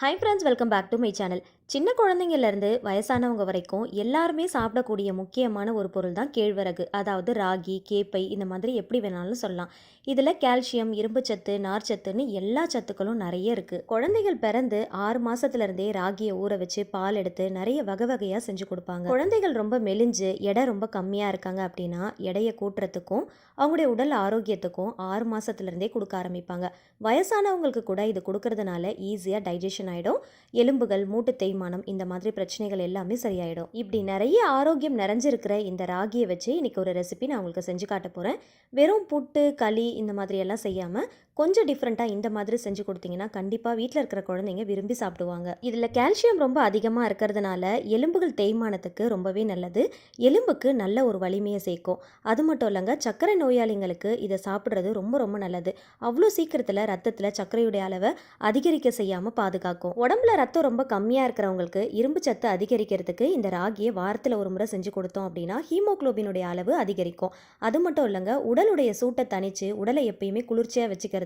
Hi friends, welcome back to my channel. சின்ன குழந்தைங்கள்லேருந்து வயசானவங்க வரைக்கும் எல்லாருமே சாப்பிடக்கூடிய முக்கியமான ஒரு பொருள் தான் கேழ்வரகு. அதாவது ராகி, கேப்பை இந்த மாதிரி எப்படி வேணாலும் சொல்லலாம். இதில் கால்சியம், இரும்புச்சத்து, நார்ச்சத்துன்னு எல்லா சத்துக்களும் நிறைய இருக்குது. குழந்தைகள் பிறந்து 6 மாதத்துலேருந்தே ராகியை ஊற வச்சு பால் எடுத்து நிறைய வகை வகையாக செஞ்சு கொடுப்பாங்க. குழந்தைகள் ரொம்ப மெலிஞ்சு எடை ரொம்ப கம்மியாக இருக்காங்க அப்படின்னா எடையை கூட்டுறதுக்கும் அவங்களுடைய உடல் ஆரோக்கியத்துக்கும் 6 மாதத்துலேருந்தே கொடுக்க ஆரம்பிப்பாங்க. வயசானவங்களுக்கு கூட இது கொடுக்கறதுனால ஈஸியாக டைஜஷன் ஆகிடும். எலும்புகள், மூட்டு தேய்மானம் இந்த மாதிரி பிரச்சனைகள் எல்லாமே சரியாயிடும். இப்படி நிறைய ஆரோக்கியம் நிறைஞ்சிருக்கிற இந்த ராகியை வச்சு இன்னைக்கு ஒரு ரெசிபி நான் உங்களுக்கு செஞ்சு காட்ட போகிறேன். வெறும் புட்டு, களி இந்த மாதிரி எல்லாம் செய்யாமல் கொஞ்சம் டிஃப்ரெண்ட்டாக இந்த மாதிரி செஞ்சு கொடுத்தீங்கன்னா கண்டிப்பாக வீட்டில் இருக்கிற குழந்தைங்க விரும்பி சாப்பிடுவாங்க. இதில் கால்சியம் ரொம்ப அதிகமாக இருக்கிறதுனால எலும்புகள் தேய்மானத்துக்கு ரொம்பவே நல்லது. எலும்புக்கு நல்ல ஒரு வலிமையை சேர்க்கும். அது மட்டும் இல்லைங்க, சர்க்கரை நோயாளிங்களுக்கு இதை சாப்பிட்றது ரொம்ப ரொம்ப நல்லது. அவ்வளோ சீக்கிரத்தில் ரத்தத்தில் சர்க்கரையுடைய அளவை அதிகரிக்க செய்யாமல் பாதுகாக்கும். உடம்புல ரத்தம் ரொம்ப கம்மியாக இருக்கிறவங்களுக்கு இரும்பு சத்து அதிகரிக்கிறதுக்கு இந்த ராகியை வாரத்தில் ஒரு முறை செஞ்சு கொடுத்தோம் அப்படின்னா ஹீமோக்ளோபினுடைய அளவு அதிகரிக்கும். அது மட்டும் இல்லைங்க, உடலுடைய சூட்டை தணித்து உடலை எப்பயுமே குளிர்ச்சியாக வச்சுக்கிறதுக்கு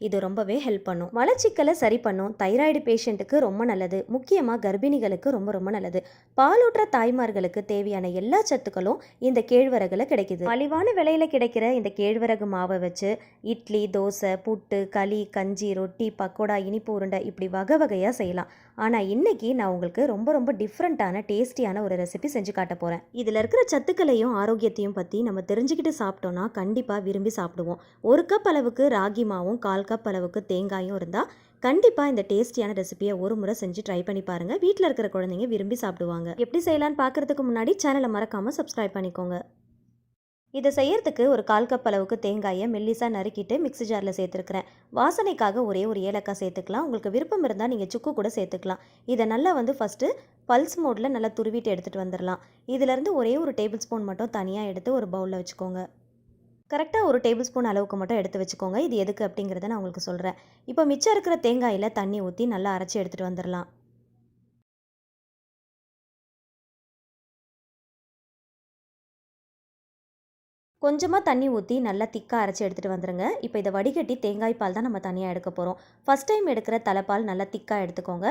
இது ரொம்பவே ஹெல்ப் பண்ணும். மலச்சிக்கலை சரி பண்ணும். தைராய்டு பேஷண்ட்டுக்கு ரொம்ப நல்லது. முக்கியமாக கர்ப்பிணிகளுக்கு ரொம்ப ரொம்ப நல்லது. பாலூற்ற தாய்மார்களுக்கு தேவையான எல்லா சத்துக்களும் இந்த கேழ்வரகுல கிடைக்குது. மலிவான விலையில கிடைக்கிற இந்த கேழ்வரகு மாவை வச்சு இட்லி, தோசை, புட்டு, களி, கஞ்சி, ரொட்டி, பக்கோடா, இனிப்பு உருண்டை இப்படி வகை வகையாக செய்யலாம். ஆனால் இன்னைக்கு நான் உங்களுக்கு ரொம்ப ரொம்ப டிஃப்ரெண்ட்டான டேஸ்டியான ஒரு ரெசிபி செஞ்சு காட்ட போகிறேன். இதில் இருக்கிற சத்துக்களையும் ஆரோக்கியத்தையும் பற்றி நம்ம தெரிஞ்சுக்கிட்டு சாப்பிட்டோன்னா கண்டிப்பாக விரும்பி சாப்பிடுவோம். 1 கப் அளவுக்கு ராகி மாவும் 1/4 கப் அளவுக்கு தேங்காயும் இருந்தால் கண்டிப்பாக இந்த டேஸ்டியான ரெசிபியை ஒரு முறை செஞ்சு ட்ரை பண்ணி பாருங்கள். வீட்டில் இருக்கிற குழந்தைங்க விரும்பி சாப்பிடுவாங்க. எப்படி செய்யலான்னு பார்க்குறதுக்கு முன்னாடி சேனலை மறக்காமல் சப்ஸ்கிரைப் பண்ணிக்கோங்க. இதை செய்யறதுக்கு ஒரு 1/4 கப் அளவுக்கு தேங்காயை மெல்லிசாக நறுக்கிட்டு மிக்ஸி ஜாரில் சேர்த்துருக்கிறேன். வாசனைக்காக ஒரே ஒரு ஏலக்காய் சேர்த்துக்கலாம். உங்களுக்கு விருப்பம் இருந்தால் நீங்கள் சுக்கு கூட சேர்த்துக்கலாம். இதை நல்லா ஃபஸ்ட்டு பல்ஸ் மோடில் நல்லா துருவிட்டு எடுத்துகிட்டு வந்துடலாம். இதிலேருந்து ஒரே ஒரு டேபிள் ஸ்பூன் மட்டும் தனியாக எடுத்து ஒரு பவுலில் வச்சுக்கோங்க. கரெக்டாக ஒரு டேபிள் ஸ்பூன் அளவுக்கு மட்டும் எடுத்து வச்சுக்கோங்க. இது எதுக்கு அப்படிங்கிறத நான் உங்களுக்கு சொல்கிறேன். இப்போ மிச்சம் இருக்கிற தேங்காயில் தண்ணி ஊற்றி நல்லா அரைச்சி எடுத்துகிட்டு வந்துடலாம். கொஞ்சமாக தண்ணி ஊற்றி நல்லா திக்காக அரைச்சி எடுத்துகிட்டு வந்துடுங்க. இப்போ இதை வடிகட்டி தேங்காய் பால் தான் நம்ம தனியாக எடுக்க போகிறோம். ஃபஸ்ட் டைம் எடுக்கிற தலைப்பால் நல்லா திக்காக எடுத்துக்கோங்க.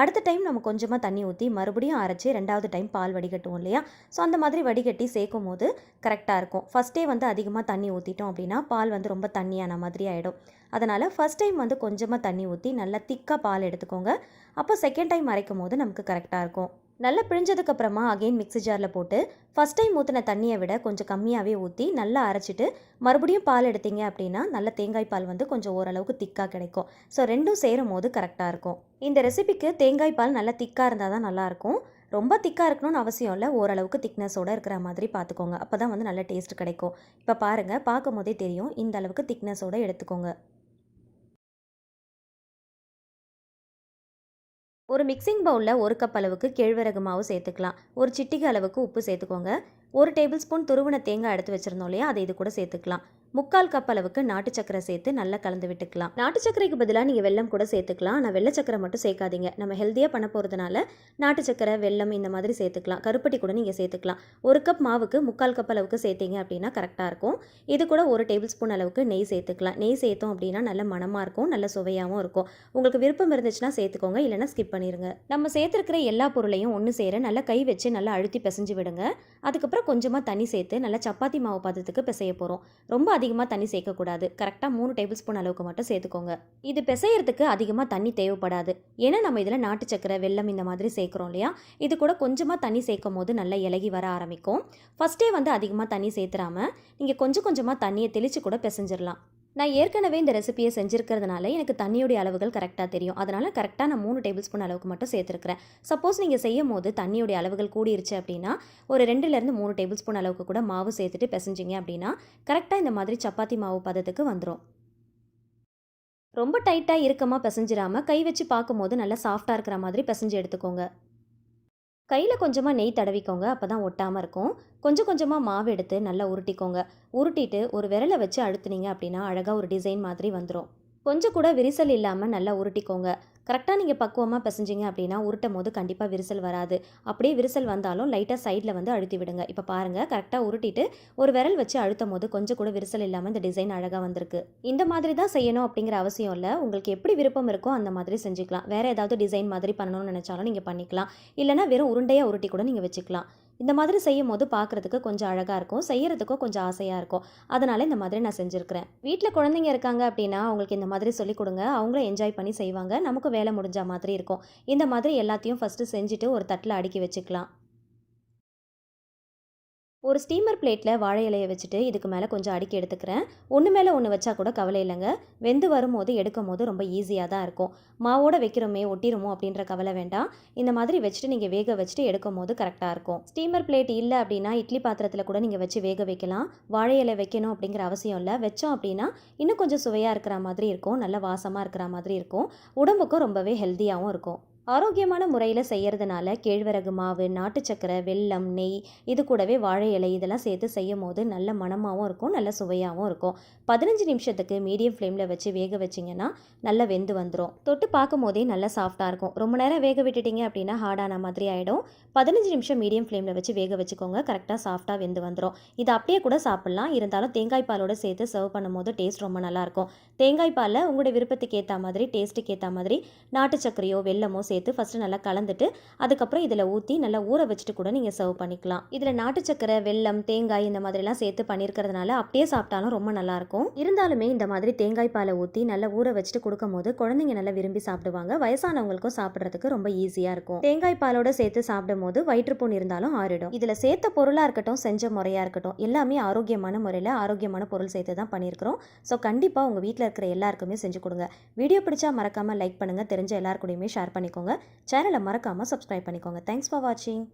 அடுத்த டைம் நம்ம கொஞ்சமாக தண்ணி ஊற்றி மறுபடியும் அரைச்சி 2வது டைம் பால் வடிகட்டுவோம் இல்லையா? ஸோ அந்த மாதிரி வடிகட்டி சேர்க்கும் போது கரெக்டாக இருக்கும். ஃபஸ்ட்டே அதிகமாக தண்ணி ஊற்றிட்டோம் அப்படின்னா பால் ரொம்ப தண்ணியான மாதிரி ஆகிடும். அதனால் ஃபஸ்ட் டைம் கொஞ்சமாக தண்ணி ஊற்றி நல்லா திக்காக பால் எடுத்துக்கோங்க. அப்போ செகண்ட் டைம் அரைக்கும் போது நமக்கு கரெக்டாக இருக்கும். நல்லா பிழிஞ்சதுக்கப்புறமா அகெயின் மிக்ஸி ஜாரில் போட்டு ஃபஸ்ட் டைம் ஊற்றின தண்ணியை விட கொஞ்சம் கம்மியாகவே ஊற்றி நல்லா அரைச்சிட்டு மறுபடியும் பால் எடுத்தீங்க அப்படின்னா நல்ல தேங்காய் பால் கொஞ்சம் ஓரளவுக்கு திக்காக கிடைக்கும். ஸோ ரெண்டும் சேரும் போது கரெக்டாக இருக்கும். இந்த ரெசிபிக்கு தேங்காய் பால் நல்லா திக்காக இருந்தால் தான் நல்லாயிருக்கும். ரொம்ப திக்காக இருக்கணும்னு அவசியம் இல்லை. ஓரளவுக்கு திக்னஸோடு இருக்கிற மாதிரி பார்த்துக்கோங்க. அப்போ தான் நல்ல டேஸ்ட் கிடைக்கும். இப்போ பாருங்கள், பார்க்கும் போதே தெரியும், இந்த அளவுக்கு திக்னஸோடு எடுத்துக்கோங்க. ஒரு மிக்சிங் பவுலில் 1 கப் அளவுக்கு கேழ்வரகு மாவு சேர்த்துக்கலாம். ஒரு சிட்டிகை அளவுக்கு உப்பு சேர்த்துக்கோங்க. 1 டேபிள் ஸ்பூன் துருவின தேங்காய் எடுத்து வச்சுருந்தோம் இல்லையா, அதை இது கூட சேர்த்துக்கலாம். 3/4 கப் அளவுக்கு நாட்டு சக்கரை சேர்த்து நல்லா கலந்து விட்டுக்கலாம். நாட்டு சக்கரைக்கு பதிலாக நீங்கள் வெல்லம் கூட சேர்த்துக்கலாம். ஆனால் வெள்ளை சக்கரை மட்டும் சேர்க்காதீங்க. நம்ம ஹெல்த்தியாக பண்ண போகிறதுனால நாட்டு சக்கரை, வெல்லம் இந்த மாதிரி சேர்த்துக்கலாம். கருப்பட்டி கூட நீங்கள் சேர்த்துக்கலாம். 1 கப் மாவுக்கு 3/4 கப் அளவுக்கு சேர்த்தீங்க அப்படின்னா கரெக்டாக இருக்கும். இது கூட 1 டேபிள் ஸ்பூன் அளவுக்கு நெய் சேர்த்துக்கலாம். நெய் சேர்த்தோம் அப்படின்னா நல்ல மணமாக இருக்கும், நல்ல சுவையாகவும் இருக்கும். உங்களுக்கு விருப்பம் இருந்துச்சுன்னா சேர்த்துக்கோங்க, இல்லைனா ஸ்கிப் பண்ணிடுங்க. நம்ம சேர்த்துருக்கிற எல்லா பொருளையும் ஒன்று சேர நல்லா கை வச்சு நல்லா அழுத்தி பிசைஞ்சு விடுங்க. அதுக்கப்புறம் கொஞ்சமாக தண்ணி சேர்த்து நல்லா சப்பாத்தி மாவு பதத்துக்கு பிசைய போகிறோம். ரொம்ப அதிகமாக தண்ணி சேர்க்கக்கூடாது. கரெக்டாக 3 டேபிள் ஸ்பூன் அளவுக்கு மட்டும் சேர்த்துக்கோங்க. இது பிசையறதுக்கு அதிகமாக தண்ணி தேவைப்படாது. ஏன்னா நம்ம இதில் நாட்டு சக்கரை, வெல்லம் இந்த மாதிரி சேர்க்குறோம் இல்லையா? இது கூட கொஞ்சமாக தண்ணி சேர்க்கும் போது நல்லா இலகி வர ஆரம்பிக்கும். ஃபஸ்ட்டே அதிகமாக தண்ணி சேர்த்துறாமல் நீங்கள் கொஞ்சம் கொஞ்சமாக தண்ணியை தெளித்து கூட பிசைஞ்சிடலாம். நான் ஏற்கனவே இந்த ரெசிபியை செஞ்சுருக்கிறதுனால எனக்கு தண்ணியோடைய அளவுகள் கரெக்டாக தெரியும். அதனால் கரெக்டாக நான் 3 டேபிள் ஸ்பூன் அளவுக்கு மட்டும் சேர்த்துருக்கிறேன். சப்போஸ் நீங்கள் செய்யும் போது தண்ணியோடைய அளவுகள் கூடிருச்சு அப்படின்னா ஒரு 2லேருந்து 3 டேபிள் ஸ்பூன் அளவுக்கு கூட மாவு சேர்த்துட்டு பிசைஞ்சிங்க அப்படின்னா கரெக்டாக இந்த மாதிரி சப்பாத்தி மாவு பதத்துக்கு வந்துடும். ரொம்ப டைட்டாக இறுக்கமாக பிசைஞ்சிடாமல் கை வச்சு பார்க்கும்போது நல்லா சாஃப்டாக இருக்கிற மாதிரி பிசைஞ்சு எடுத்துக்கோங்க. கையில் கொஞ்சமாக நெய் தடவிக்கோங்க. அப்போ தான் ஒட்டாமல் இருக்கும். கொஞ்சம் கொஞ்சமாக மாவு எடுத்து நல்லா உருட்டிக்கோங்க. உருட்டிட்டு ஒரு விரலை வச்சு அழுத்துனீங்க அப்படின்னா அழகாக ஒரு டிசைன் மாதிரி வந்துடும். கொஞ்சம் கூட விரிசல் இல்லாமல் நல்லா உருட்டிக்கோங்க. கரெக்டாக நீங்கள் பக்குவமாக பிசைஞ்சிங்க அப்படின்னா உருட்டும் போது கண்டிப்பாக விரிசல் வராது. அப்படியே விரிசல் வந்தாலும் லைட்டாக சைடில் வந்து அழுத்தி விடுங்க. இப்போ பாருங்கள், கரெக்டாக உருட்டிட்டு ஒரு விரல் வச்சு அழுத்தும் போது கொஞ்சம் கூட விரிசல் இல்லாமல் இந்த டிசைன் அழகாக வந்திருக்கு. இந்த மாதிரி தான் செய்யணும் அப்படிங்கிற அவசியம் இல்லை. உங்களுக்கு எப்படி விருப்பம் இருக்கோ அந்த மாதிரி செஞ்சுக்கலாம். வேறு ஏதாவது டிசைன் மாதிரி பண்ணணும்னு நினச்சாலும் நீங்கள் பண்ணிக்கலாம். இல்லைனா வெறும் உருண்டையாக உருட்டி கூட நீங்கள் வச்சுக்கலாம். இந்த மாதிரி செய்யும் போது பார்க்குறதுக்கு கொஞ்சம் அழகாக இருக்கும், செய்யறதுக்கும் கொஞ்சம் ஆசையாக இருக்கும். அதனால் இந்த மாதிரி நான் செஞ்சுருக்கிறேன். வீட்டில் குழந்தைங்க இருக்காங்க அப்படின்னா அவங்களுக்கு இந்த மாதிரி சொல்லிக் கொடுங்க. அவங்களும் என்ஜாய் பண்ணி செய்வாங்க. நமக்கு வேலை முடிஞ்ச மாதிரி இருக்கும். இந்த மாதிரி எல்லாத்தையும் ஃபஸ்ட்டு செஞ்சுட்டு ஒரு தட்டில் அடுக்கி வச்சுக்கலாம். ஒரு ஸ்டீமர் பிளேட்டில் வாழை இலையை வச்சுட்டு இதுக்கு மேலே கொஞ்சம் அடுக்கி எடுத்துக்கிறேன். ஒன்று மேலே ஒன்று வச்சா கூட கவலை இல்லைங்க. வெந்து வரும்போது எடுக்கும் போது ரொம்ப ஈஸியாக தான் இருக்கும். மாவோட வைக்கிறோமே ஒட்டிருமோ அப்படின்ற கவலை வேண்டாம். இந்த மாதிரி வச்சுட்டு நீங்கள் வேக வச்சுட்டு எடுக்கும் போது கரெக்டாக இருக்கும். ஸ்டீமர் பிளேட் இல்லை அப்படின்னா இட்லி பாத்திரத்தில் கூட நீங்கள் வச்சு வேக வைக்கலாம். வாழை இலை வைக்கணும் அப்படிங்கிற அவசியம் இல்லை. வச்சோம் அப்படின்னா இன்னும் கொஞ்சம் சுவையாக இருக்கிற மாதிரி இருக்கும், நல்ல வாசமாக இருக்கிற மாதிரி இருக்கும், உடம்புக்கும் ரொம்பவே ஹெல்த்தியாகவும் இருக்கும். ஆரோக்கியமான முறையில் செய்கிறதுனால கேழ்வரகு மாவு, நாட்டு சக்கரை, வெல்லம், நெய், இது கூடவே வாழை இலை இதெல்லாம் சேர்த்து செய்யும் போது நல்ல மணமாகவும் இருக்கும், நல்ல சுவையாகவும் இருக்கும். 15 நிமிஷத்துக்கு மீடியம் ஃப்ளேமில் வச்சு வேக வச்சிங்கன்னா நல்லா வெந்து வந்துடும். தொட்டு பார்க்கும் போதே நல்லா சாஃப்டாக இருக்கும். ரொம்ப நேரம் வேக விட்டுட்டிங்க அப்படின்னா ஹார்டான மாதிரி ஆகிடும். 15 நிமிஷம் மீடியம் ஃப்ளேமில் வச்சு வேக வச்சுக்கோங்க. கரெக்டாக சாஃப்டாக வெந்து வந்துடும். இது அப்படியே கூட சாப்பிட்லாம். இருந்தாலும் தேங்காய் பாலோடு சேர்த்து சர்வ் பண்ணும்போது டேஸ்ட் ரொம்ப நல்லாயிருக்கும். தேங்காய் பாலில் உங்களுடைய விருப்பத்துக்கு ஏற்ற மாதிரி, டேஸ்ட்டுக்கு ஏற்ற மாதிரி நாட்டு சர்க்கரையோ வெல்லமோ சேர்த்து ஃபஸ்ட்டு நல்லா கலந்துட்டு அதுக்கப்புறம் இதில் ஊற்றி நல்லா ஊற வச்சுட்டு கூட நீங்கள் சர்வ் பண்ணிக்கலாம். இதில் நாட்டு சக்கரை, வெல்லம், தேங்காய் இந்த மாதிரிலாம் சேர்த்து பண்ணியிருக்கிறதுனால அப்படியே சாப்பிட்டாலும் ரொம்ப நல்லாயிருக்கும். இருந்தாலுமே இந்த மாதிரி தேங்காய் பாலை ஊற்றி நல்லா ஊற வச்சுட்டு கொடுக்கும் போது குழந்தைங்க நல்லா விரும்பி சாப்பிடுவாங்க. வயசானவங்களுக்கும் சாப்பிட்றதுக்கு ரொம்ப ஈஸியாக இருக்கும். தேங்காய் பாலோட சேர்த்து சாப்பிடும் போது வயிற்றுப்புண் இருந்தாலும் ஆறிடும். இதில் சேர்த்த பொருளாக இருக்கட்டும், செஞ்ச முறையாக இருக்கட்டும், எல்லாமே ஆரோக்கியமான முறையில் ஆரோக்கியமான பொருள் சேர்த்து தான் பண்ணியிருக்கிறோம். ஸோ கண்டிப்பாக உங்கள் வீட்டில் இருக்கிற எல்லாருக்குமே செஞ்சு கொடுங்க. வீடியோ பிடிச்சா மறக்காமல் லைக் பண்ணுங்கள். தெரிஞ்ச எல்லாருக்கூடையுமே ஷேர் பண்ணிக்கோங்க. சேனலை மறக்காமல் சப்ஸ்கிரைப் பண்ணிக்கோங்க. தேங்க்ஸ் ஃபார் வாட்சிங்.